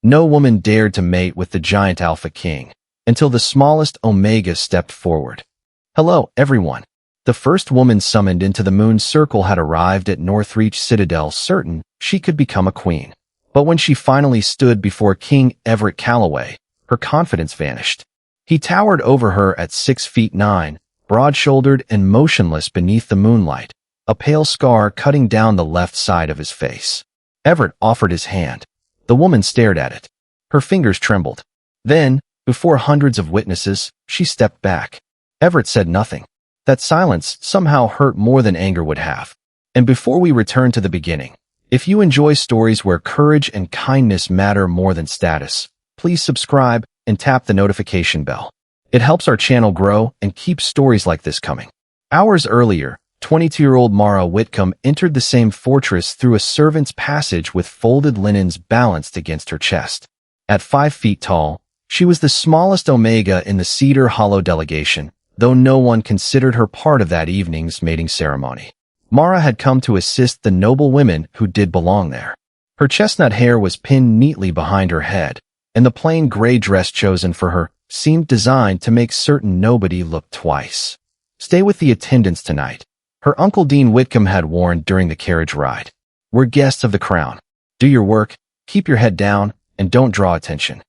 No woman dared to mate with the giant Alpha King until the smallest Omega stepped forward. Hello, everyone. The first woman summoned into the Moon's Circle had arrived at Northreach Citadel certain she could become a queen. But when she finally stood before King Everett Calloway, her confidence vanished. He towered over her at 6'9", broad-shouldered and motionless beneath the moonlight, a pale scar cutting down the left side of his face. Everett offered his hand. The woman stared at it. Her fingers trembled. Then, before hundreds of witnesses, she stepped back. Everett said nothing. That silence somehow hurt more than anger would have. And before we return to the beginning, if you enjoy stories where courage and kindness matter more than status, please subscribe and tap the notification bell. It helps our channel grow and keeps stories like this coming. Hours earlier, 22-year-old Mara Whitcomb entered the same fortress through a servant's passage with folded linens balanced against her chest. At 5 feet tall, she was the smallest Omega in the Cedar Hollow delegation, though no one considered her part of that evening's mating ceremony. Mara had come to assist the noble women who did belong there. Her chestnut hair was pinned neatly behind her head, and the plain gray dress chosen for her seemed designed to make certain nobody look twice. Stay with the attendants tonight, her Uncle Dean Whitcomb had warned during the carriage ride. We're guests of the crown. Do your work, keep your head down, and don't draw attention.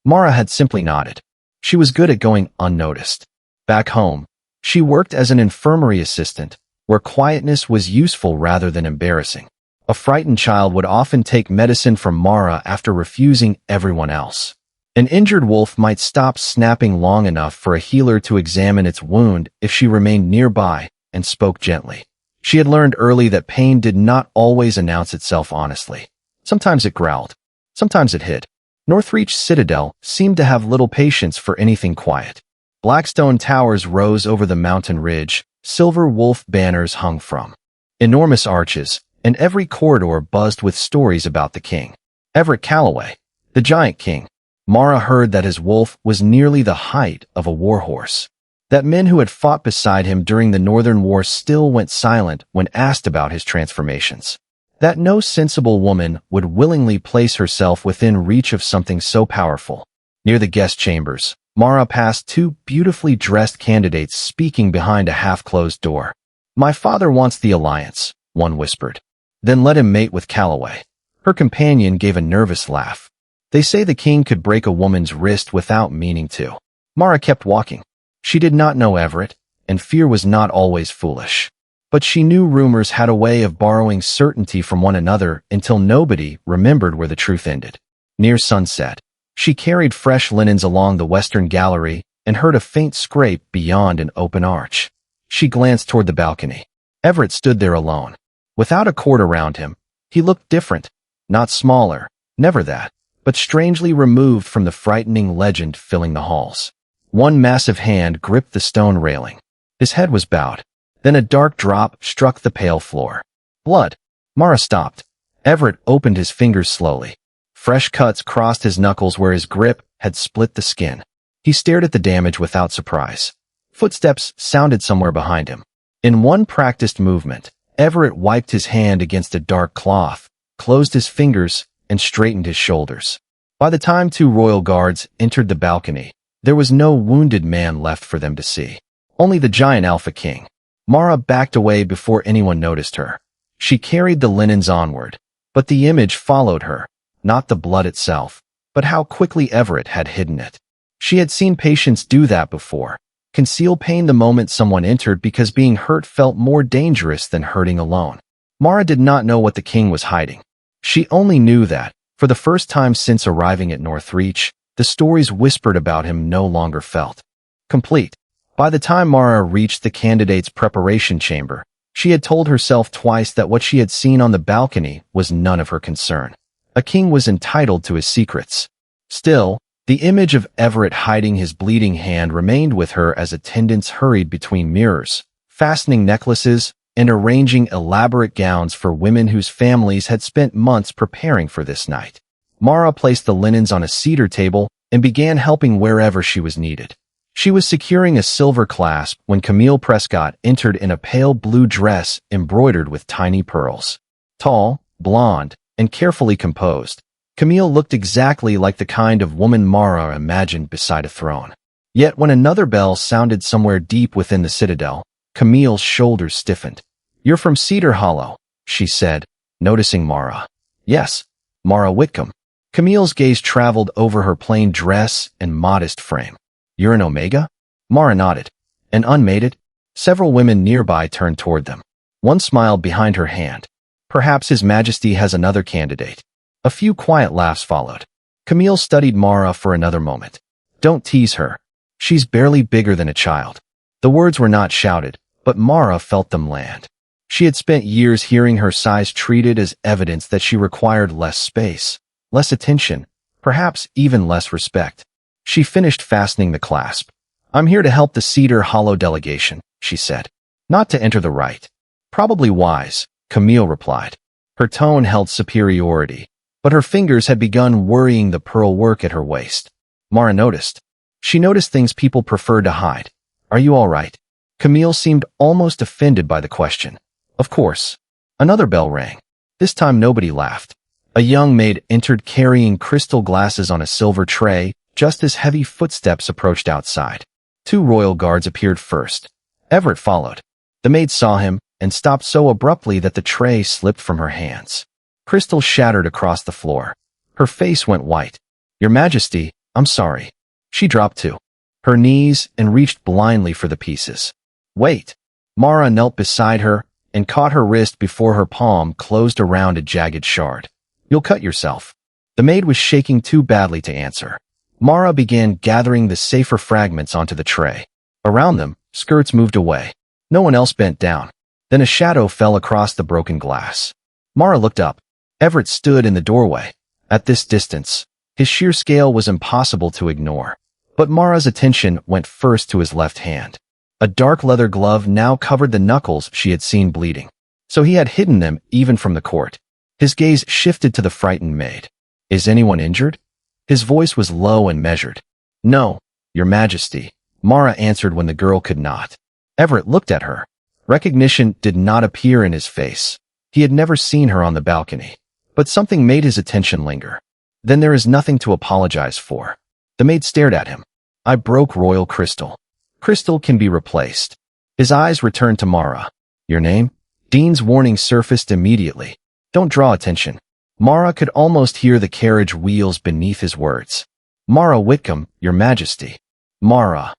Mara had simply nodded. She was good at going unnoticed. Back home, she worked as an infirmary assistant, where quietness was useful rather than embarrassing. A frightened child would often take medicine from Mara after refusing everyone else. An injured wolf might stop snapping long enough for a healer to examine its wound if she remained nearby and spoke gently. She had learned early that pain did not always announce itself honestly. Sometimes it growled. Sometimes it hid. Northreach Citadel seemed to have little patience for anything quiet. Blackstone towers rose over the mountain ridge, silver wolf banners hung from enormous arches, and every corridor buzzed with stories about the king. Everett Calloway, the giant king. Mara heard that his wolf was nearly the height of a warhorse. That men who had fought beside him during the Northern War still went silent when asked about his transformations. That no sensible woman would willingly place herself within reach of something so powerful. Near the guest chambers, Mara passed 2 beautifully dressed candidates speaking behind a half-closed door. My father wants the alliance, one whispered. Then let him mate with Calloway. Her companion gave a nervous laugh. They say the king could break a woman's wrist without meaning to. Mara kept walking. She did not know Everett, and fear was not always foolish. But she knew rumors had a way of borrowing certainty from one another until nobody remembered where the truth ended. Near sunset, she carried fresh linens along the western gallery and heard a faint scrape beyond an open arch. She glanced toward the balcony. Everett stood there alone. Without a court around him, he looked different, not smaller, never that, but strangely removed from the frightening legend filling the halls. One massive hand gripped the stone railing. His head was bowed. Then a dark drop struck the pale floor. Blood. Mara stopped. Everett opened his fingers slowly. Fresh cuts crossed his knuckles where his grip had split the skin. He stared at the damage without surprise. Footsteps sounded somewhere behind him. In one practiced movement, Everett wiped his hand against a dark cloth, closed his fingers, and straightened his shoulders. By the time 2 royal guards entered the balcony, there was no wounded man left for them to see. Only the giant Alpha King. Mara backed away before anyone noticed her. She carried the linens onward, but the image followed her, not the blood itself, but how quickly Everett had hidden it. She had seen patients do that before, conceal pain the moment someone entered because being hurt felt more dangerous than hurting alone. Mara did not know what the king was hiding. She only knew that, for the first time since arriving at Northreach, the stories whispered about him no longer felt complete. By the time Mara reached the candidate's preparation chamber, she had told herself twice that what she had seen on the balcony was none of her concern. A king was entitled to his secrets. Still, the image of Everett hiding his bleeding hand remained with her as attendants hurried between mirrors, fastening necklaces, and arranging elaborate gowns for women whose families had spent months preparing for this night. Mara placed the linens on a cedar table and began helping wherever she was needed. She was securing a silver clasp when Camille Prescott entered in a pale blue dress embroidered with tiny pearls. Tall, blonde, and carefully composed, Camille looked exactly like the kind of woman Mara imagined beside a throne. Yet when another bell sounded somewhere deep within the citadel, Camille's shoulders stiffened. "You're from Cedar Hollow," she said, noticing Mara. "Yes, Mara Whitcomb." Camille's gaze traveled over her plain dress and modest frame. "You're an Omega?" Mara nodded. "And unmated?" Several women nearby turned toward them. One smiled behind her hand. "Perhaps His Majesty has another candidate." A few quiet laughs followed. Camille studied Mara for another moment. "Don't tease her. She's barely bigger than a child." The words were not shouted, but Mara felt them land. She had spent years hearing her size treated as evidence that she required less space, less attention, perhaps even less respect. She finished fastening the clasp. "I'm here to help the Cedar Hollow delegation," she said. "Not to enter the rite." "Probably wise," Camille replied. Her tone held superiority, but her fingers had begun worrying the pearl work at her waist. Mara noticed. She noticed things people preferred to hide. "Are you all right?" Camille seemed almost offended by the question. "Of course." Another bell rang. This time nobody laughed. A young maid entered carrying crystal glasses on a silver tray, just as heavy footsteps approached outside. 2 royal guards appeared first. Everett followed. The maid saw him and stopped so abruptly that the tray slipped from her hands. Crystal shattered across the floor. Her face went white. "Your Majesty, I'm sorry." She dropped to her knees and reached blindly for the pieces. "Wait." Mara knelt beside her and caught her wrist before her palm closed around a jagged shard. "You'll cut yourself." The maid was shaking too badly to answer. Mara began gathering the safer fragments onto the tray. Around them, skirts moved away. No one else bent down. Then a shadow fell across the broken glass. Mara looked up. Everett stood in the doorway. At this distance, his sheer scale was impossible to ignore. But Mara's attention went first to his left hand. A dark leather glove now covered the knuckles she had seen bleeding. So he had hidden them even from the court. His gaze shifted to the frightened maid. "Is anyone injured?" His voice was low and measured. "No, Your Majesty," Mara answered when the girl could not. Everett looked at her. Recognition did not appear in his face. He had never seen her on the balcony. But something made his attention linger. "Then there is nothing to apologize for." The maid stared at him. "I broke royal crystal. Crystal can be replaced." His eyes returned to Mara. "Your name?" Dean's warning surfaced immediately. "Don't draw attention." Mara could almost hear the carriage wheels beneath his words. "Mara Whitcomb, Your Majesty." "Mara,"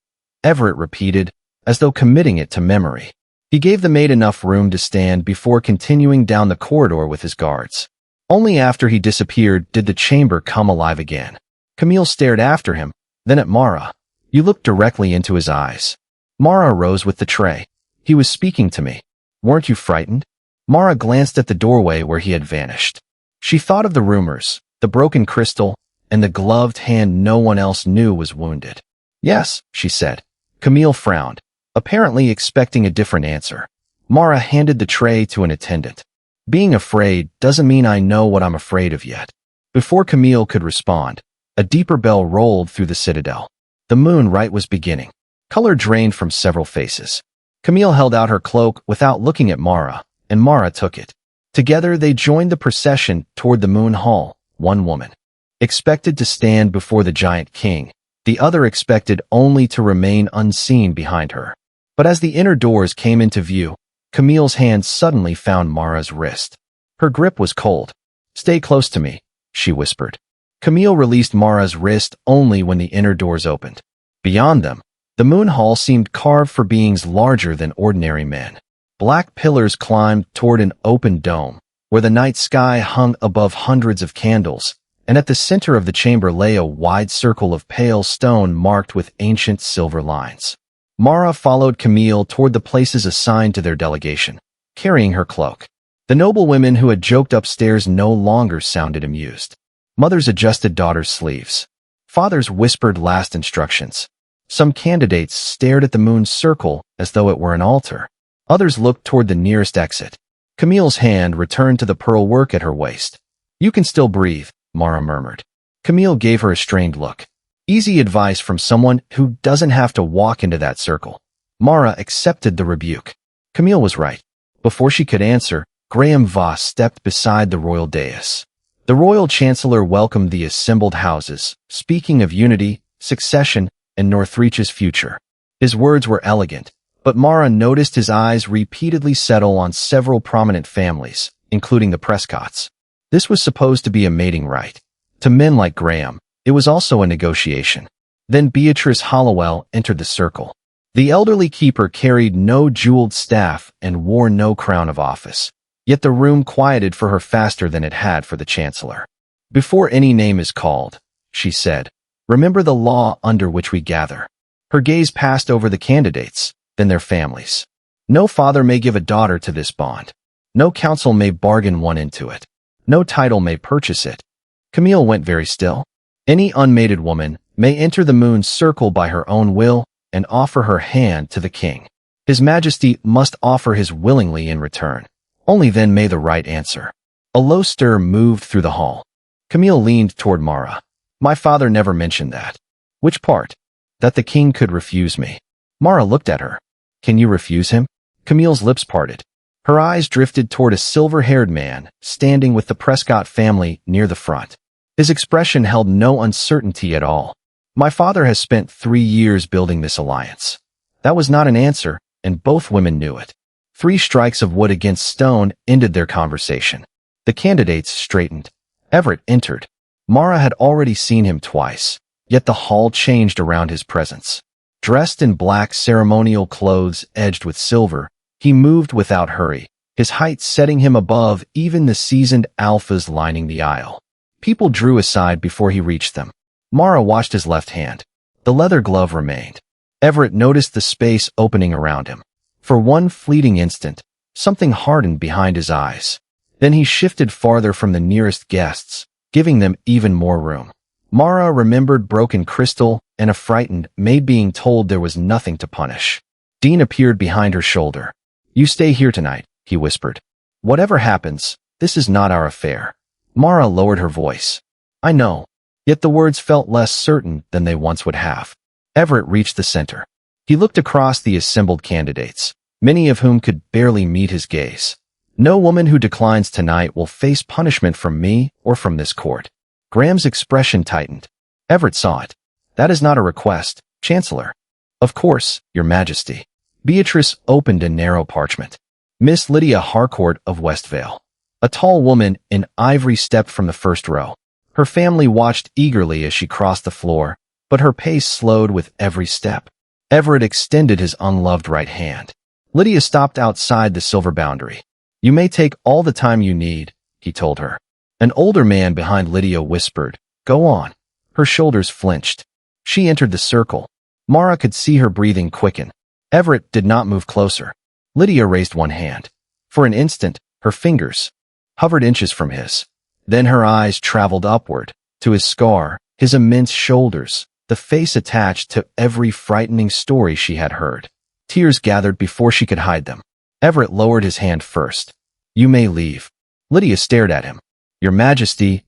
Everett repeated, as though committing it to memory. He gave the maid enough room to stand before continuing down the corridor with his guards. Only after he disappeared did the chamber come alive again. Camille stared after him, then at Mara. "You looked directly into his eyes." Mara rose with the tray. "He was speaking to me. Weren't you frightened?" Mara glanced at the doorway where he had vanished. She thought of the rumors, the broken crystal, and the gloved hand no one else knew was wounded. "Yes," she said. Camille frowned, apparently expecting a different answer. Mara handed the tray to an attendant. "Being afraid doesn't mean I know what I'm afraid of yet." Before Camille could respond, a deeper bell rolled through the citadel. The moon rite was beginning. Color drained from several faces. Camille held out her cloak without looking at Mara, and Mara took it. Together they joined the procession toward the moon hall, one woman expected to stand before the giant king, the other expected only to remain unseen behind her. But as the inner doors came into view, Camille's hand suddenly found Mara's wrist. Her grip was cold. "Stay close to me," she whispered. Camille released Mara's wrist only when the inner doors opened. Beyond them, the moon hall seemed carved for beings larger than ordinary men. Black pillars climbed toward an open dome, where the night sky hung above hundreds of candles, and at the center of the chamber lay a wide circle of pale stone marked with ancient silver lines. Mara followed Camille toward the places assigned to their delegation, carrying her cloak. The noble women who had joked upstairs no longer sounded amused. Mothers adjusted daughters' sleeves. Fathers whispered last instructions. Some candidates stared at the moon's circle as though it were an altar. Others looked toward the nearest exit. Camille's hand returned to the pearl work at her waist. "You can still breathe," Mara murmured. Camille gave her a strained look. Easy advice from someone who doesn't have to walk into that circle. Mara accepted the rebuke. Camille was right. Before she could answer, Graham Voss stepped beside the royal dais. The royal chancellor welcomed the assembled houses, speaking of unity, succession, and Northreach's future. His words were elegant, but Mara noticed his eyes repeatedly settle on several prominent families, including the Prescotts. This was supposed to be a mating rite. To men like Graham, it was also a negotiation. Then Beatrice Hollowell entered the circle. The elderly keeper carried no jeweled staff and wore no crown of office. Yet the room quieted for her faster than it had for the chancellor. "Before any name is called," she said, "remember the law under which we gather." Her gaze passed over the candidates, then their families. No father may give a daughter to this bond. No council may bargain one into it. No title may purchase it. Camille went very still. Any unmated woman may enter the moon's circle by her own will and offer her hand to the king. His Majesty must offer his willingly in return. Only then may the right answer. A low stir moved through the hall. Camille leaned toward Mara. "My father never mentioned that." "Which part?" "That the king could refuse me." Mara looked at her. "Can you refuse him?" Camille's lips parted. Her eyes drifted toward a silver-haired man standing with the Prescott family near the front. His expression held no uncertainty at all. "My father has spent 3 years building this alliance." That was not an answer, and both women knew it. 3 strikes of wood against stone ended their conversation. The candidates straightened. Everett entered. Mara had already seen him twice, yet the hall changed around his presence. Dressed in black ceremonial clothes edged with silver, he moved without hurry, his height setting him above even the seasoned alphas lining the aisle. People drew aside before he reached them. Mara watched his left hand. The leather glove remained. Everett noticed the space opening around him. For one fleeting instant, something hardened behind his eyes. Then he shifted farther from the nearest guests, giving them even more room. Mara remembered broken crystal and a frightened maid being told there was nothing to punish. Dean appeared behind her shoulder. "You stay here tonight," he whispered. "Whatever happens, this is not our affair." Mara lowered her voice. "I know." Yet the words felt less certain than they once would have. Everett reached the center. He looked across the assembled candidates, many of whom could barely meet his gaze. "No woman who declines tonight will face punishment from me or from this court." Graham's expression tightened. Everett saw it. "That is not a request, Chancellor." "Of course, Your Majesty." Beatrice opened a narrow parchment. "Miss Lydia Harcourt of Westvale." A tall woman in ivory stepped from the first row. Her family watched eagerly as she crossed the floor, but her pace slowed with every step. Everett extended his unloved right hand. Lydia stopped outside the silver boundary. "You may take all the time you need," he told her. An older man behind Lydia whispered, "Go on." Her shoulders flinched. She entered the circle. Mara could see her breathing quicken. Everett did not move closer. Lydia raised one hand. For an instant, her fingers hovered inches from his. Then her eyes traveled upward, to his scar, his immense shoulders, the face attached to every frightening story she had heard. Tears gathered before she could hide them. Everett lowered his hand first. "You may leave." Lydia stared at him. "Your Majesty,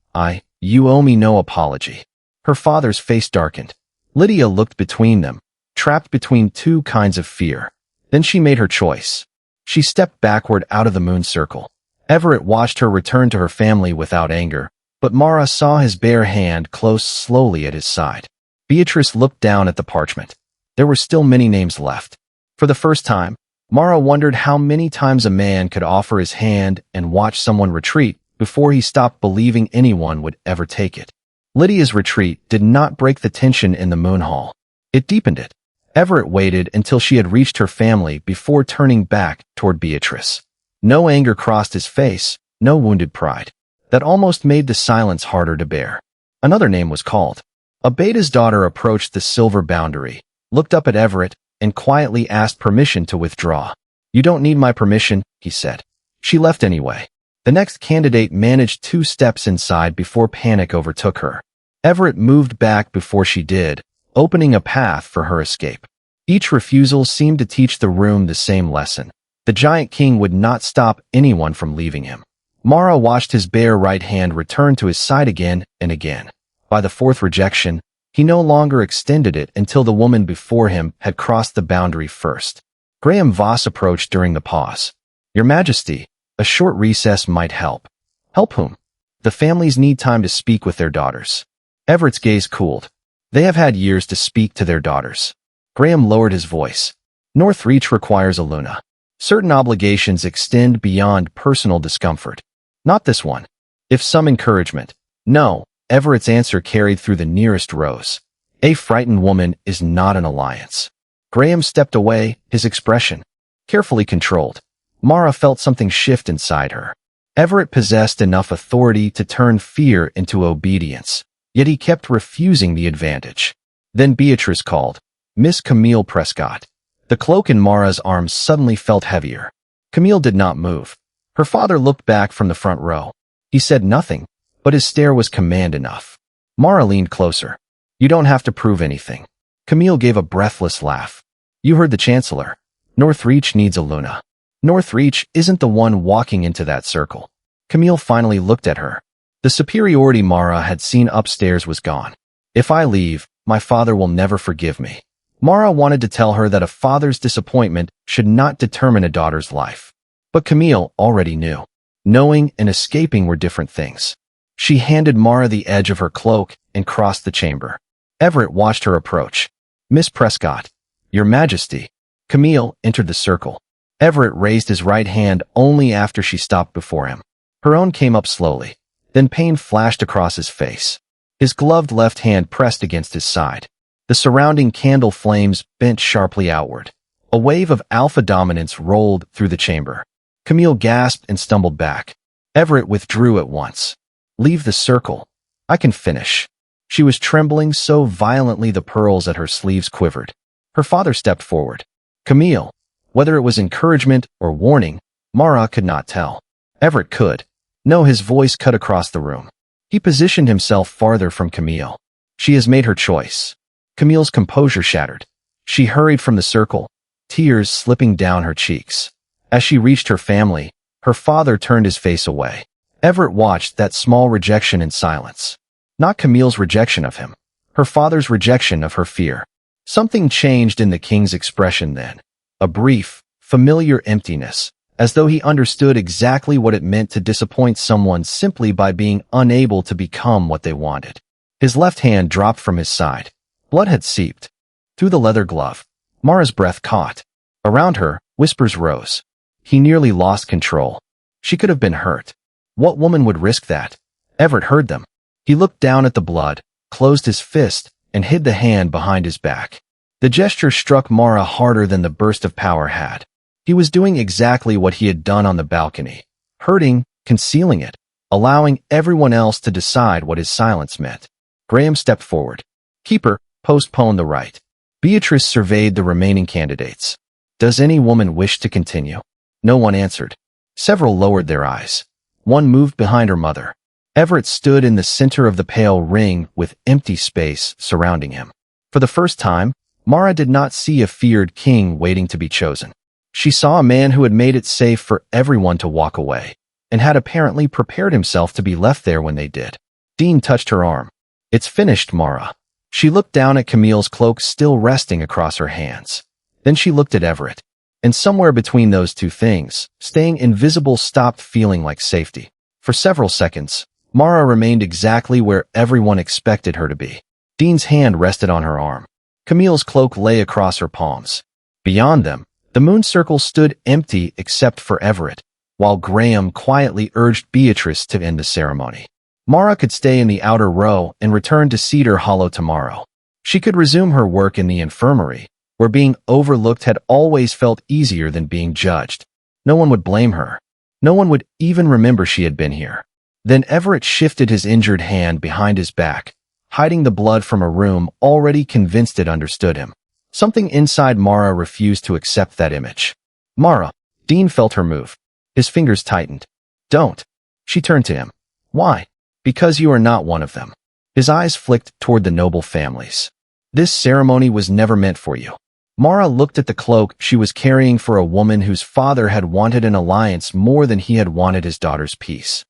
you owe me no apology." Her father's face darkened. Lydia looked between them, trapped between 2 kinds of fear. Then she made her choice. She stepped backward out of the moon circle. Everett watched her return to her family without anger, but Mara saw his bare hand close slowly at his side. Beatrice looked down at the parchment. There were still many names left. For the first time, Mara wondered how many times a man could offer his hand and watch someone retreat before he stopped believing anyone would ever take it. Lydia's retreat did not break the tension in the moon hall. It deepened it. Everett waited until she had reached her family before turning back toward Beatrice. No anger crossed his face, no wounded pride. That almost made the silence harder to bear. Another name was called. Abeda's daughter approached the silver boundary, looked up at Everett, and quietly asked permission to withdraw. "You don't need my permission," he said. She left anyway. The next candidate managed 2 steps inside before panic overtook her. Everett moved back before she did, opening a path for her escape. Each refusal seemed to teach the room the same lesson. The giant king would not stop anyone from leaving him. Mara watched his bare right hand return to his side again and again. By the 4th rejection, he no longer extended it until the woman before him had crossed the boundary first. Graham Voss approached during the pause. "Your Majesty, a short recess might help." "Help whom?" The families need time to speak with their daughters. Everett's gaze cooled. They have had years to speak to their daughters. Graham lowered his voice. Northreach requires a Luna. Certain obligations extend beyond personal discomfort. Not this one. If some encouragement. No, Everett's answer carried through the nearest rows. A frightened woman is not an alliance. Graham stepped away, his expression carefully controlled. Mara felt something shift inside her. Everett possessed enough authority to turn fear into obedience, yet he kept refusing the advantage. Then Beatrice called, "Miss Camille Prescott." The cloak in Mara's arms suddenly felt heavier. Camille did not move. Her father looked back from the front row. He said nothing, but his stare was command enough. Mara leaned closer. "You don't have to prove anything." Camille gave a breathless laugh. "You heard the Chancellor. Northreach needs a Luna. Northreach isn't the one walking into that circle." Camille finally looked at her. The superiority Mara had seen upstairs was gone. "If I leave, my father will never forgive me." Mara wanted to tell her that a father's disappointment should not determine a daughter's life. But Camille already knew. Knowing and escaping were different things. She handed Mara the edge of her cloak and crossed the chamber. Everett watched her approach. "Miss Prescott, Your Majesty." Camille entered the circle. Everett raised his right hand only after she stopped before him. Her own came up slowly. Then pain flashed across his face. His gloved left hand pressed against his side. The surrounding candle flames bent sharply outward. A wave of alpha dominance rolled through the chamber. Camille gasped and stumbled back. Everett withdrew at once. "Leave the circle. I can finish." She was trembling so violently the pearls at her sleeves quivered. Her father stepped forward. "Camille." Whether it was encouragement or warning, Mara could not tell. Everett could. No, his voice cut across the room. He positioned himself farther from Camille. "She has made her choice." Camille's composure shattered. She hurried from the circle, tears slipping down her cheeks. As she reached her family, her father turned his face away. Everett watched that small rejection in silence. Not Camille's rejection of him, her father's rejection of her fear. Something changed in the king's expression then. A brief, familiar emptiness, as though he understood exactly what it meant to disappoint someone simply by being unable to become what they wanted. His left hand dropped from his side. Blood had seeped. Through the leather glove, Mara's breath caught. Around her, whispers rose. He nearly lost control. She could have been hurt. What woman would risk that? Everett heard them. He looked down at the blood, closed his fist, and hid the hand behind his back. The gesture struck Mara harder than the burst of power had. He was doing exactly what he had done on the balcony. Hurting, concealing it, allowing everyone else to decide what his silence meant. Graham stepped forward. "Keeper, postpone the rite." Beatrice surveyed the remaining candidates. "Does any woman wish to continue?" No one answered. Several lowered their eyes. One moved behind her mother. Everett stood in the center of the pale ring with empty space surrounding him. For the first time, Mara did not see a feared king waiting to be chosen. She saw a man who had made it safe for everyone to walk away, and had apparently prepared himself to be left there when they did. Dean touched her arm. "It's finished, Mara." She looked down at Camille's cloak still resting across her hands. Then she looked at Everett. And somewhere between those two things, staying invisible stopped feeling like safety. For several seconds, Mara remained exactly where everyone expected her to be. Dean's hand rested on her arm. Camille's cloak lay across her palms. Beyond them, the moon circle stood empty except for Everett, while Graham quietly urged Beatrice to end the ceremony. Mara could stay in the outer row and return to Cedar Hollow tomorrow. She could resume her work in the infirmary, where being overlooked had always felt easier than being judged. No one would blame her. No one would even remember she had been here. Then Everett shifted his injured hand behind his back, hiding the blood from a room already convinced it understood him. Something inside Mara refused to accept that image. "Mara." Dean felt her move. His fingers tightened. "Don't." She turned to him. "Why?" "Because you are not one of them." His eyes flicked toward the noble families. "This ceremony was never meant for you." Mara looked at the cloak she was carrying for a woman whose father had wanted an alliance more than he had wanted his daughter's peace.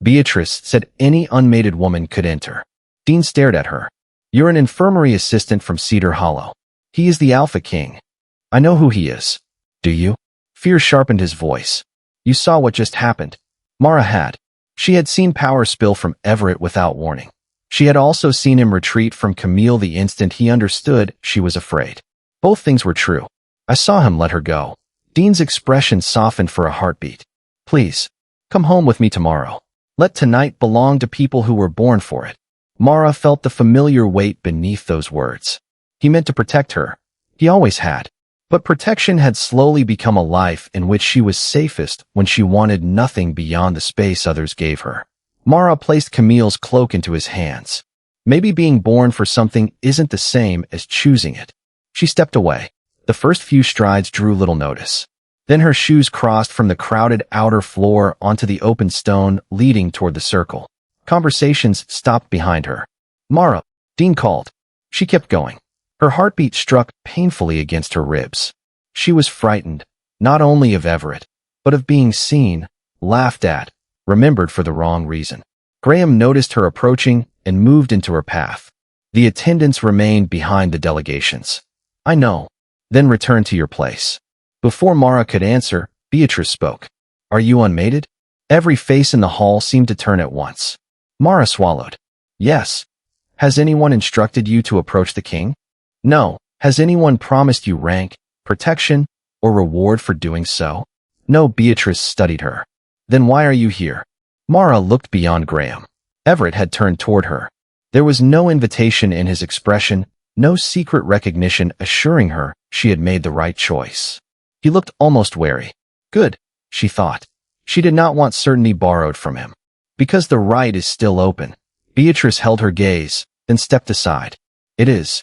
Beatrice said any unmated woman could enter. Dean stared at her. "You're an infirmary assistant from Cedar Hollow. He is the Alpha King. I know who he is." "Do you?" Fear sharpened his voice. "You saw what just happened." Mara had. She had seen power spill from Everett without warning. She had also seen him retreat from Camille the instant he understood she was afraid. Both things were true. I saw him let her go. Dean's expression softened for a heartbeat. Please, come home with me tomorrow. Let tonight belong to people who were born for it. Mara felt the familiar weight beneath those words. He meant to protect her. He always had. But protection had slowly become a life in which she was safest when she wanted nothing beyond the space others gave her. Mara placed Camille's cloak into his hands. Maybe being born for something isn't the same as choosing it. She stepped away. The first few strides drew little notice. Then her shoes crossed from the crowded outer floor onto the open stone leading toward the circle. Conversations stopped behind her. Mara, Dean called. She kept going. Her heartbeat struck painfully against her ribs. She was frightened, not only of Everett, but of being seen, laughed at, remembered for the wrong reason. Graham noticed her approaching and moved into her path. The attendants remained behind the delegations. I know. Then return to your place. Before Mara could answer, Beatrice spoke. Are you unmated? Every face in the hall seemed to turn at once. Mara swallowed. Yes. Has anyone instructed you to approach the king? No. Has anyone promised you rank, protection, or reward for doing so? No. Beatrice studied her. Then why are you here? Mara looked beyond Graham. Everett had turned toward her. There was no invitation in his expression, no secret recognition assuring her she had made the right choice. He looked almost wary. Good, she thought. She did not want certainty borrowed from him. Because the right is still open. Beatrice held her gaze, then stepped aside. It is.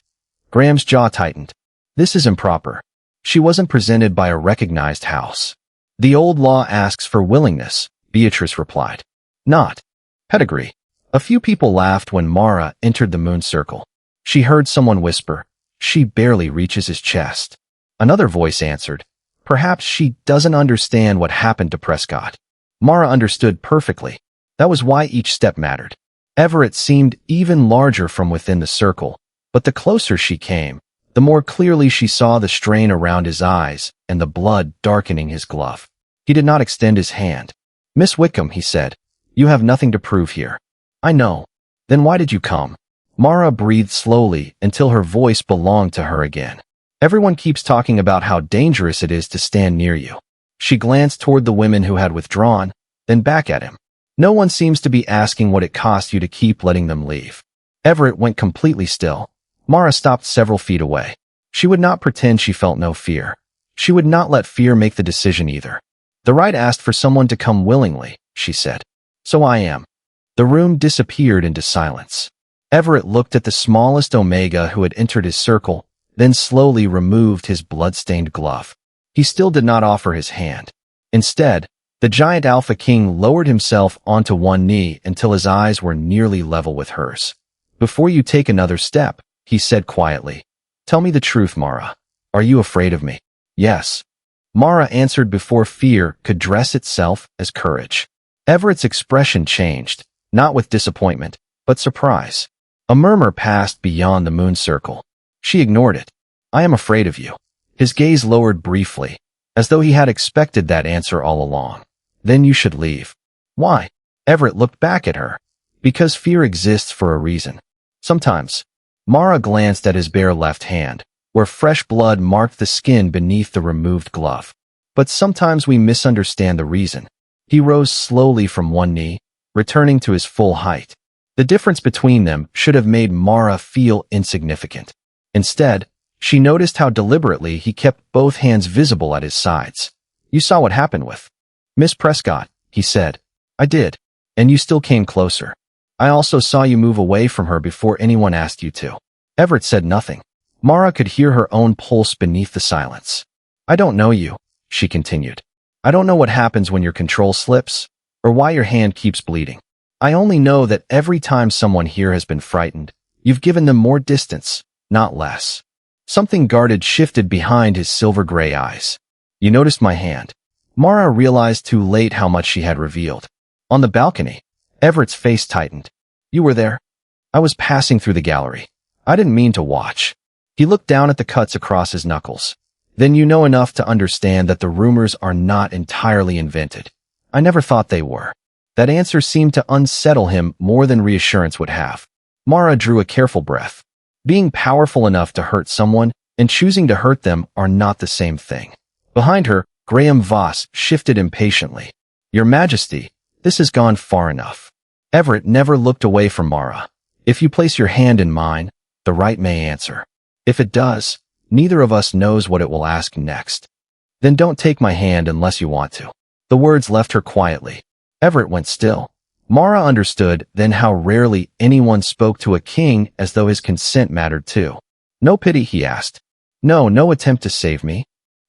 Graham's jaw tightened. This is improper. She wasn't presented by a recognized house. The old law asks for willingness, Beatrice replied. Not pedigree. A few people laughed when Mara entered the moon circle. She heard someone whisper, she barely reaches his chest. Another voice answered, perhaps she doesn't understand what happened to Prescott. Mara understood perfectly. That was why each step mattered. Everett seemed even larger from within the circle, but the closer she came, the more clearly she saw the strain around his eyes and the blood darkening his glove. He did not extend his hand. Miss Wickham, he said, you have nothing to prove here. I know. Then why did you come? Mara breathed slowly until her voice belonged to her again. Everyone keeps talking about how dangerous it is to stand near you. She glanced toward the women who had withdrawn, then back at him. No one seems to be asking what it cost you to keep letting them leave. Everett went completely still. Mara stopped several feet away. She would not pretend she felt no fear. She would not let fear make the decision either. The right asked for someone to come willingly, she said. So I am. The room disappeared into silence. Everett looked at the smallest Omega who had entered his circle, then slowly removed his blood-stained glove. He still did not offer his hand. Instead, the giant Alpha King lowered himself onto one knee until his eyes were nearly level with hers. Before you take another step, he said quietly, tell me the truth, Mara. Are you afraid of me? Yes. Mara answered before fear could dress itself as courage. Everett's expression changed, not with disappointment, but surprise. A murmur passed beyond the moon circle. She ignored it. I am afraid of you. His gaze lowered briefly, as though he had expected that answer all along. Then you should leave. Why? Everett looked back at her. Because fear exists for a reason. Sometimes. Mara glanced at his bare left hand, where fresh blood marked the skin beneath the removed glove. But sometimes we misunderstand the reason. He rose slowly from one knee, returning to his full height. The difference between them should have made Mara feel insignificant. Instead, she noticed how deliberately he kept both hands visible at his sides. You saw what happened with Miss Prescott, he said. I did. And you still came closer. I also saw you move away from her before anyone asked you to. Everett said nothing. Mara could hear her own pulse beneath the silence. I don't know you, she continued. I don't know what happens when your control slips, or why your hand keeps bleeding. I only know that every time someone here has been frightened, you've given them more distance, not less. Something guarded shifted behind his silver-gray eyes. You noticed my hand. Mara realized too late how much she had revealed. On the balcony, Everett's face tightened. You were there? I was passing through the gallery. I didn't mean to watch. He looked down at the cuts across his knuckles. Then you know enough to understand that the rumors are not entirely invented. I never thought they were. That answer seemed to unsettle him more than reassurance would have. Mara drew a careful breath. Being powerful enough to hurt someone and choosing to hurt them are not the same thing. Behind her, Graham Voss shifted impatiently. Your Majesty, this has gone far enough. Everett never looked away from Mara. If you place your hand in mine, the right may answer. If it does, neither of us knows what it will ask next. Then don't take my hand unless you want to. The words left her quietly. Everett went still. Mara understood then how rarely anyone spoke to a king as though his consent mattered too. No pity, he asked. No attempt to save me.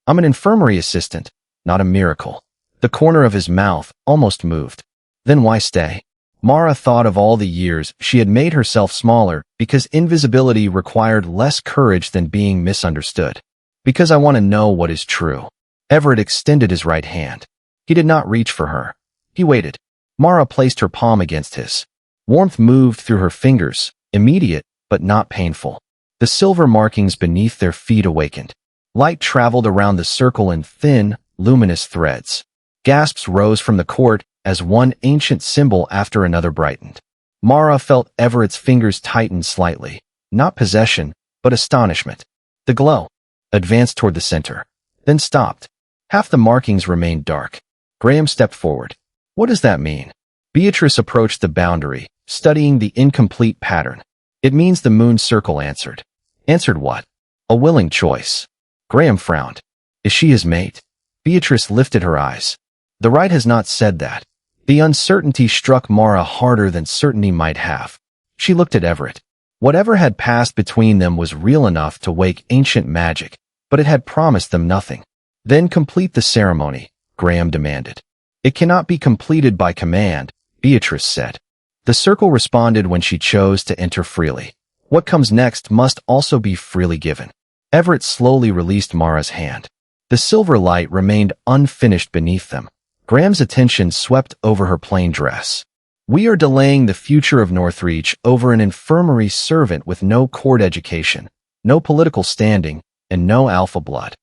I'm an infirmary assistant, not a miracle. The corner of his mouth almost moved. Then why stay? Mara thought of all the years she had made herself smaller because invisibility required less courage than being misunderstood. Because I want to know what is true. Everett extended his right hand. He did not reach for her. He waited. Mara placed her palm against his. Warmth moved through her fingers, immediate but not painful. The silver markings beneath their feet awakened. Light traveled around the circle in thin, luminous threads. Gasps rose from the court as one ancient symbol after another brightened. Mara felt Everett's fingers tighten slightly, not possession, but astonishment. The glow advanced toward the center, then stopped. Half the markings remained dark. Graham stepped forward. What does that mean? Beatrice approached the boundary, studying the incomplete pattern. It means the moon circle answered. Answered what? A willing choice. Graham frowned. Is she his mate? Beatrice lifted her eyes. The rite has not said that. The uncertainty struck Mara harder than certainty might have. She looked at Everett. Whatever had passed between them was real enough to wake ancient magic, but it had promised them nothing. Then complete the ceremony, Graham demanded. It cannot be completed by command, Beatrice said. The circle responded when she chose to enter freely. What comes next must also be freely given. Everett slowly released Mara's hand. The silver light remained unfinished beneath them. Graham's attention swept over her plain dress. We are delaying the future of Northreach over an infirmary servant with no court education, no political standing, and no alpha blood.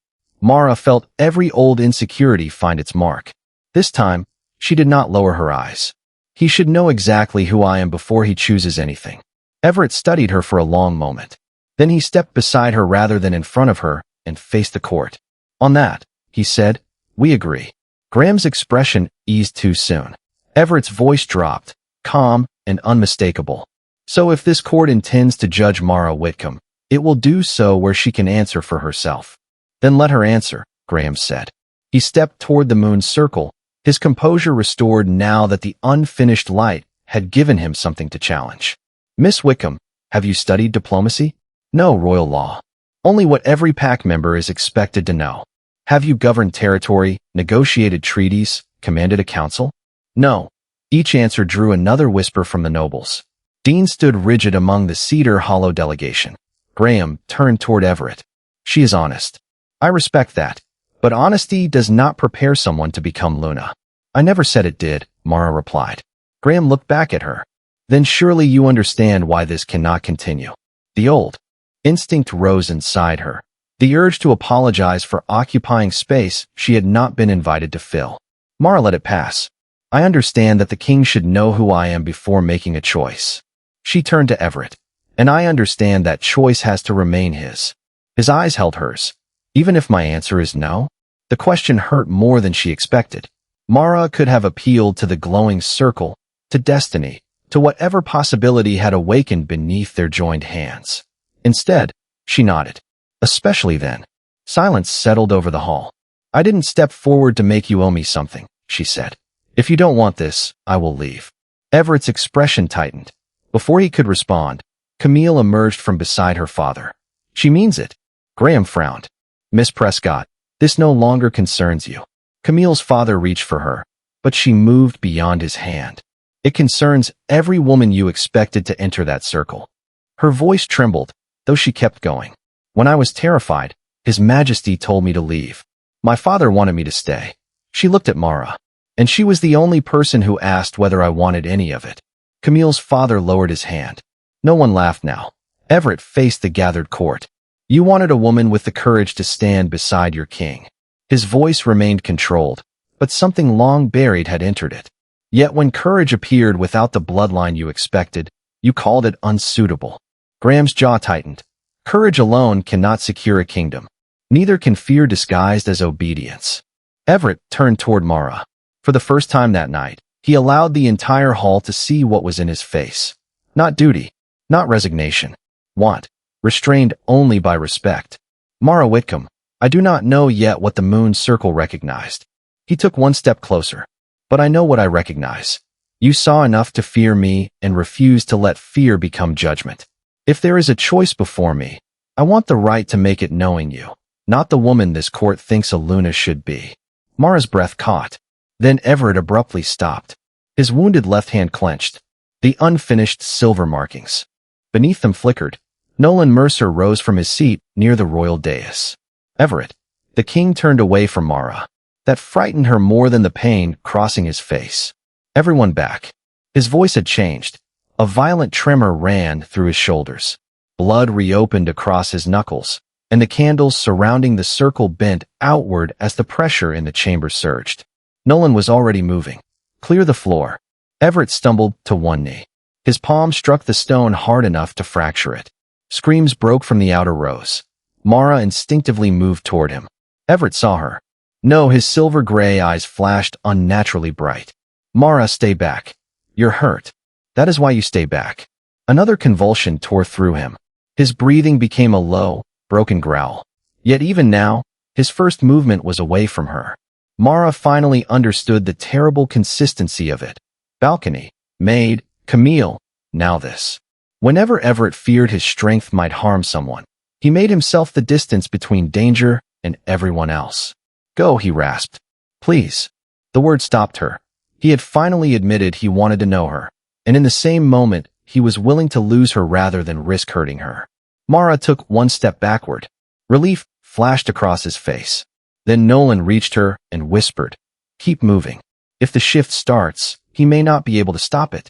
Mara felt every old insecurity find its mark. This time, she did not lower her eyes. He should know exactly who I am before he chooses anything. Everett studied her for a long moment. Then he stepped beside her rather than in front of her and faced the court. On that, he said, we agree. Graham's expression eased too soon. Everett's voice dropped, calm and unmistakable. So if this court intends to judge Mara Whitcomb, it will do so where she can answer for herself. Then let her answer, Graham said. He stepped toward the moon's circle, his composure restored now that the unfinished light had given him something to challenge. Miss Whitcomb, have you studied diplomacy? No, royal law. Only what every pack member is expected to know. Have you governed territory, negotiated treaties, commanded a council? No. Each answer drew another whisper from the nobles. Dean stood rigid among the Cedar Hollow delegation. Graham turned toward Everett. She is honest. I respect that. But honesty does not prepare someone to become Luna. I never said it did, Mara replied. Graham looked back at her. Then surely you understand why this cannot continue. The old instinct rose inside her. The urge to apologize for occupying space she had not been invited to fill. Mara let it pass. I understand that the king should know who I am before making a choice. She turned to Everett. And I understand that choice has to remain his. His eyes held hers. Even if my answer is no? The question hurt more than she expected. Mara could have appealed to the glowing circle, to destiny, to whatever possibility had awakened beneath their joined hands. Instead, she nodded. Especially then. Silence settled over the hall. I didn't step forward to make you owe me something, she said. If you don't want this, I will leave. Everett's expression tightened. Before he could respond, Camille emerged from beside her father. She means it. Graham frowned. Miss Prescott, this no longer concerns you. Camille's father reached for her, but she moved beyond his hand. It concerns every woman you expected to enter that circle. Her voice trembled, though she kept going. When I was terrified, His Majesty told me to leave. My father wanted me to stay. She looked at Mara, and she was the only person who asked whether I wanted any of it. Camille's father lowered his hand. No one laughed now. Everett faced the gathered court. You wanted a woman with the courage to stand beside your king. His voice remained controlled, but something long buried had entered it. Yet when courage appeared without the bloodline you expected, you called it unsuitable. Graham's jaw tightened. Courage alone cannot secure a kingdom. Neither can fear disguised as obedience. Everett turned toward Mara. For the first time that night, he allowed the entire hall to see what was in his face. Not duty, not resignation. Want, restrained only by respect. Mara Whitcomb, I do not know yet what the moon circle recognized. He took one step closer. But I know what I recognize. You saw enough to fear me and refused to let fear become judgment. If there is a choice before me, I want the right to make it knowing you, not the woman this court thinks a Luna should be. Mara's breath caught. Then Everett abruptly stopped. His wounded left hand clenched. The unfinished silver markings. Beneath them flickered. Nolan Mercer rose from his seat near the royal dais. Everett. The king turned away from Mara. That frightened her more than the pain crossing his face. Everyone back. His voice had changed. A violent tremor ran through his shoulders. Blood reopened across his knuckles, and the candles surrounding the circle bent outward as the pressure in the chamber surged. Nolan was already moving. Clear the floor. Everett stumbled to one knee. His palm struck the stone hard enough to fracture it. Screams broke from the outer rows. Mara instinctively moved toward him. Everett saw her. No, his silver gray eyes flashed unnaturally bright. Mara, stay back. You're hurt. That is why you stay back. Another convulsion tore through him. His breathing became a low, broken growl. Yet even now, his first movement was away from her. Mara finally understood the terrible consistency of it. Balcony, maid, Camille, now this. Whenever Everett feared his strength might harm someone, he made himself the distance between danger and everyone else. Go, he rasped. Please. The word stopped her. He had finally admitted he wanted to know her, and in the same moment, he was willing to lose her rather than risk hurting her. Mara took one step backward. Relief flashed across his face. Then Nolan reached her and whispered, keep moving. If the shift starts, he may not be able to stop it.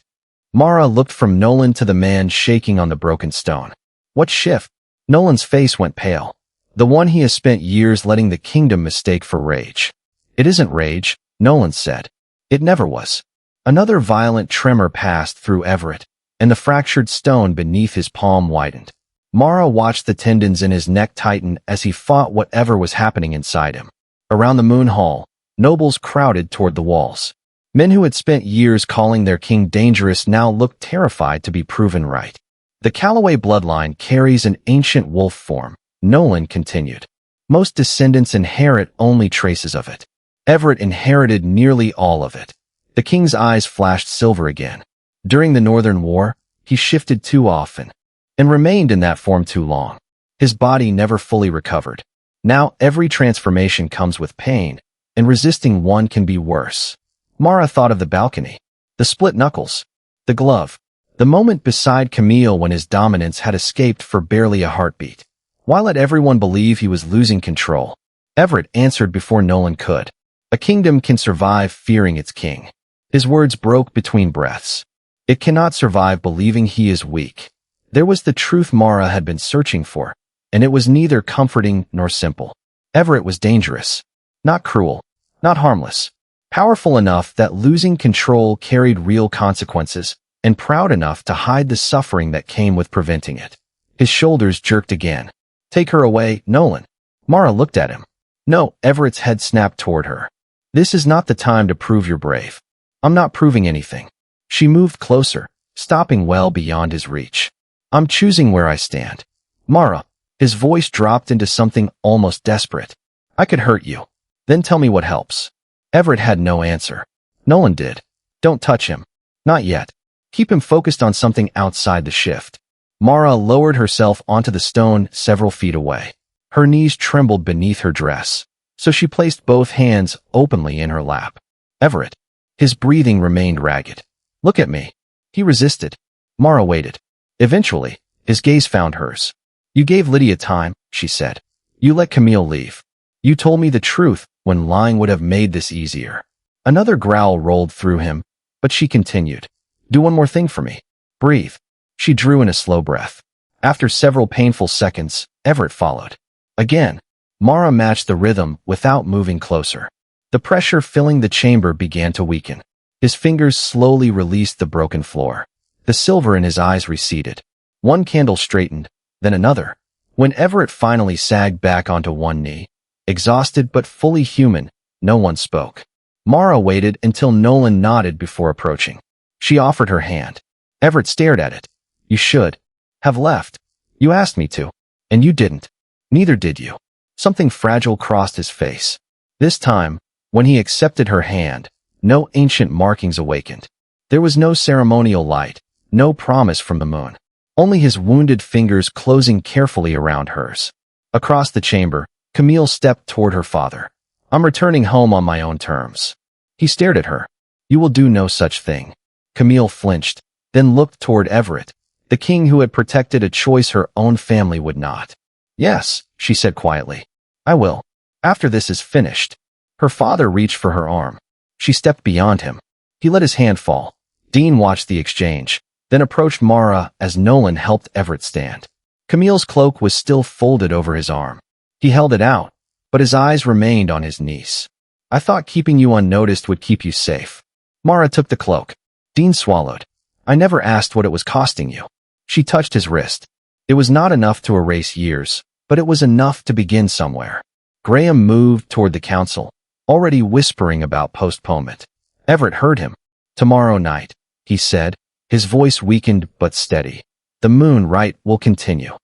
Mara looked from Nolan to the man shaking on the broken stone. What shift? Nolan's face went pale. The one he has spent years letting the kingdom mistake for rage. It isn't rage, Nolan said. It never was. Another violent tremor passed through Everett, and the fractured stone beneath his palm widened. Mara watched the tendons in his neck tighten as he fought whatever was happening inside him. Around the moon hall, nobles crowded toward the walls. Men who had spent years calling their king dangerous now looked terrified to be proven right. The Calloway bloodline carries an ancient wolf form, Nolan continued. Most descendants inherit only traces of it. Everett inherited nearly all of it. The king's eyes flashed silver again. During the Northern War, he shifted too often, and remained in that form too long. His body never fully recovered. Now every transformation comes with pain, and resisting one can be worse. Mara thought of the balcony, the split knuckles, the glove, the moment beside Camille when his dominance had escaped for barely a heartbeat. Why let everyone believe he was losing control? Everett answered before Nolan could. A kingdom can survive fearing its king. His words broke between breaths. It cannot survive believing he is weak. There was the truth Mara had been searching for, and it was neither comforting nor simple. Everett was dangerous. Not cruel. Not harmless. Powerful enough that losing control carried real consequences, and proud enough to hide the suffering that came with preventing it. His shoulders jerked again. Take her away, Nolan. Mara looked at him. No, Everett's head snapped toward her. This is not the time to prove you're brave. I'm not proving anything. She moved closer, stopping well beyond his reach. I'm choosing where I stand. Mara, his voice dropped into something almost desperate. I could hurt you. Then tell me what helps. Everett had no answer. Nolan did. Don't touch him. Not yet. Keep him focused on something outside the shift. Mara lowered herself onto the stone several feet away. Her knees trembled beneath her dress, so she placed both hands openly in her lap. Everett. His breathing remained ragged. Look at me. He resisted. Mara waited. Eventually, his gaze found hers. You gave Lydia time, she said. You let Camille leave. You told me the truth when lying would have made this easier. Another growl rolled through him, but she continued. Do one more thing for me. Breathe. She drew in a slow breath. After several painful seconds, Everett followed. Again, Mara matched the rhythm without moving closer. The pressure filling the chamber began to weaken. His fingers slowly released the broken floor. The silver in his eyes receded. One candle straightened, then another. When Everett finally sagged back onto one knee, exhausted but fully human, no one spoke. Mara waited until Nolan nodded before approaching. She offered her hand. Everett stared at it. You should have left. You asked me to. And you didn't. Neither did you. Something fragile crossed his face. This time, when he accepted her hand, no ancient markings awakened. There was no ceremonial light, no promise from the moon. Only his wounded fingers closing carefully around hers. Across the chamber, Camille stepped toward her father. I'm returning home on my own terms. He stared at her. You will do no such thing. Camille flinched, then looked toward Everett, the king who had protected a choice her own family would not. Yes, she said quietly. I will. After this is finished. Her father reached for her arm. She stepped beyond him. He let his hand fall. Dean watched the exchange, then approached Mara as Nolan helped Everett stand. Camille's cloak was still folded over his arm. He held it out, but his eyes remained on his niece. I thought keeping you unnoticed would keep you safe. Mara took the cloak. Dean swallowed. I never asked what it was costing you. She touched his wrist. It was not enough to erase years, but it was enough to begin somewhere. Graham moved toward the council, already whispering about postponement. Everett heard him. Tomorrow night, he said, his voice weakened but steady. The moon rite will continue.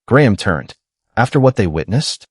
Graham turned. After what they witnessed?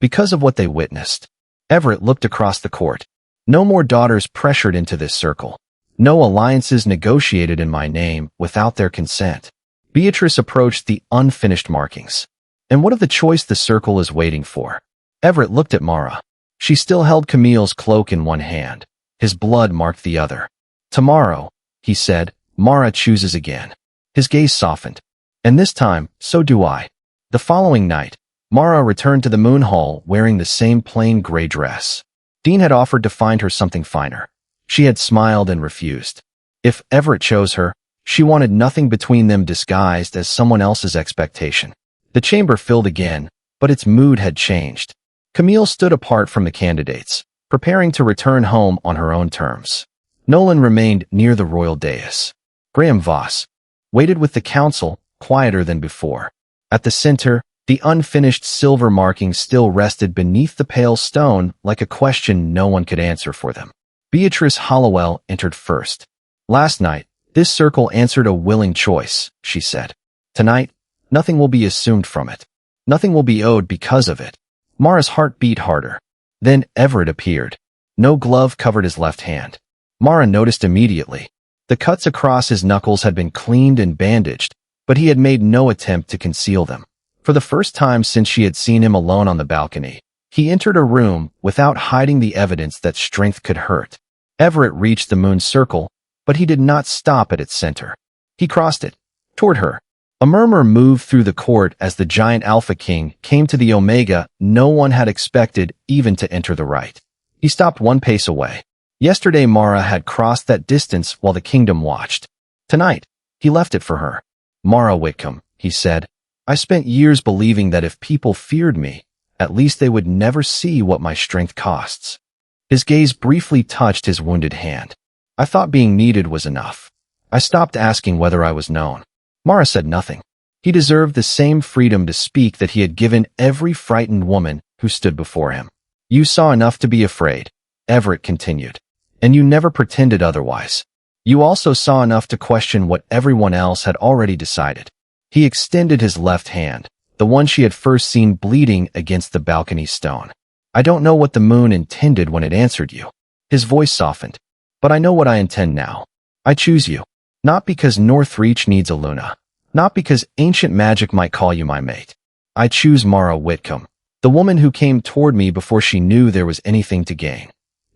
Because of what they witnessed. Everett looked across the court. No more daughters pressured into this circle. No alliances negotiated in my name without their consent. Beatrice approached the unfinished markings. And what of the choice the circle is waiting for? Everett looked at Mara. She still held Camille's cloak in one hand. His blood marked the other. Tomorrow, he said, Mara chooses again. His gaze softened. And this time, so do I. The following night, Mara returned to the Moon Hall wearing the same plain gray dress. Dean had offered to find her something finer. She had smiled and refused. If Everett chose her, she wanted nothing between them disguised as someone else's expectation. The chamber filled again, but its mood had changed. Camille stood apart from the candidates, preparing to return home on her own terms. Nolan remained near the royal dais. Graham Voss waited with the council, quieter than before. At the center, the unfinished silver markings still rested beneath the pale stone like a question no one could answer for them. Beatrice Hollowell entered first. Last night, this circle answered a willing choice, she said. Tonight, nothing will be assumed from it. Nothing will be owed because of it. Mara's heart beat harder. Then Everett appeared. No glove covered his left hand. Mara noticed immediately. The cuts across his knuckles had been cleaned and bandaged, but he had made no attempt to conceal them. For the first time since she had seen him alone on the balcony, he entered a room without hiding the evidence that strength could hurt. Everett reached the moon's circle, but he did not stop at its center. He crossed it, toward her. A murmur moved through the court as the giant Alpha King came to the Omega no one had expected even to enter the rite. He stopped one pace away. Yesterday Mara had crossed that distance while the kingdom watched. Tonight, he left it for her. Mara Whitcomb, he said, I spent years believing that if people feared me, at least they would never see what my strength costs. His gaze briefly touched his wounded hand. I thought being needed was enough. I stopped asking whether I was known. Mara said nothing. He deserved the same freedom to speak that he had given every frightened woman who stood before him. You saw enough to be afraid, Everett continued. And you never pretended otherwise. You also saw enough to question what everyone else had already decided. He extended his left hand, the one she had first seen bleeding against the balcony stone. I don't know what the moon intended when it answered you. His voice softened. But I know what I intend now. I choose you. Not because Northreach needs a Luna. Not because ancient magic might call you my mate. I choose Mara Whitcomb, the woman who came toward me before she knew there was anything to gain.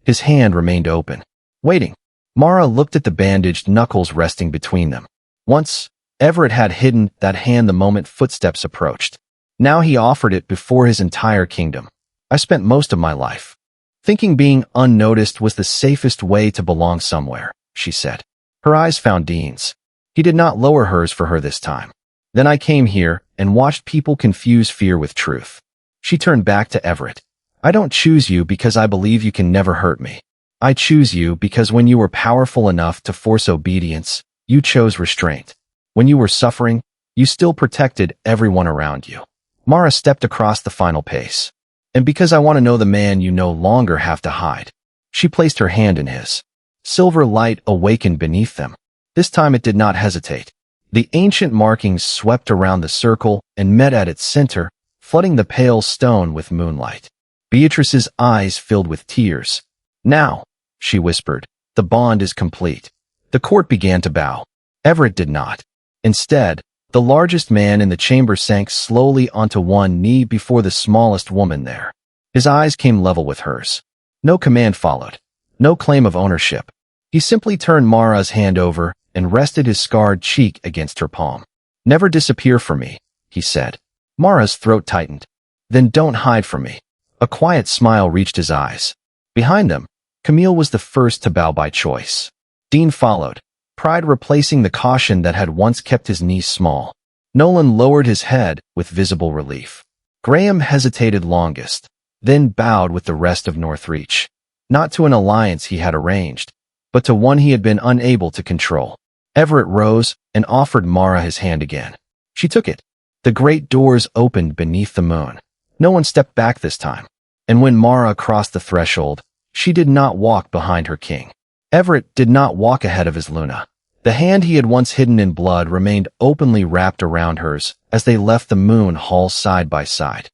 His hand remained open, waiting. Mara looked at the bandaged knuckles resting between them. Once, Everett had hidden that hand the moment footsteps approached. Now he offered it before his entire kingdom. I spent most of my life thinking being unnoticed was the safest way to belong somewhere, she said. Her eyes found Dean's. He did not lower hers for her this time. Then I came here and watched people confuse fear with truth. She turned back to Everett. I don't choose you because I believe you can never hurt me. I choose you because when you were powerful enough to force obedience, you chose restraint. When you were suffering, you still protected everyone around you. Mara stepped across the final pace. And because I want to know the man you no longer have to hide. She placed her hand in his. Silver light awakened beneath them. This time it did not hesitate. The ancient markings swept around the circle and met at its center, flooding the pale stone with moonlight. Beatrice's eyes filled with tears. Now, she whispered, the bond is complete. The court began to bow. Everett did not. Instead, the largest man in the chamber sank slowly onto one knee before the smallest woman there. His eyes came level with hers. No command followed. No claim of ownership. He simply turned Mara's hand over and rested his scarred cheek against her palm. Never disappear from me, he said. Mara's throat tightened. Then don't hide from me. A quiet smile reached his eyes. Behind them, Camille was the first to bow by choice. Dean followed, pride replacing the caution that had once kept his knees small. Nolan lowered his head with visible relief. Graham hesitated longest, then bowed with the rest of Northreach. Not to an alliance he had arranged, but to one he had been unable to control. Everett rose and offered Mara his hand again. She took it. The great doors opened beneath the moon. No one stepped back this time. And when Mara crossed the threshold, she did not walk behind her king. Everett did not walk ahead of his Luna. The hand he had once hidden in blood remained openly wrapped around hers as they left the moon hall side by side.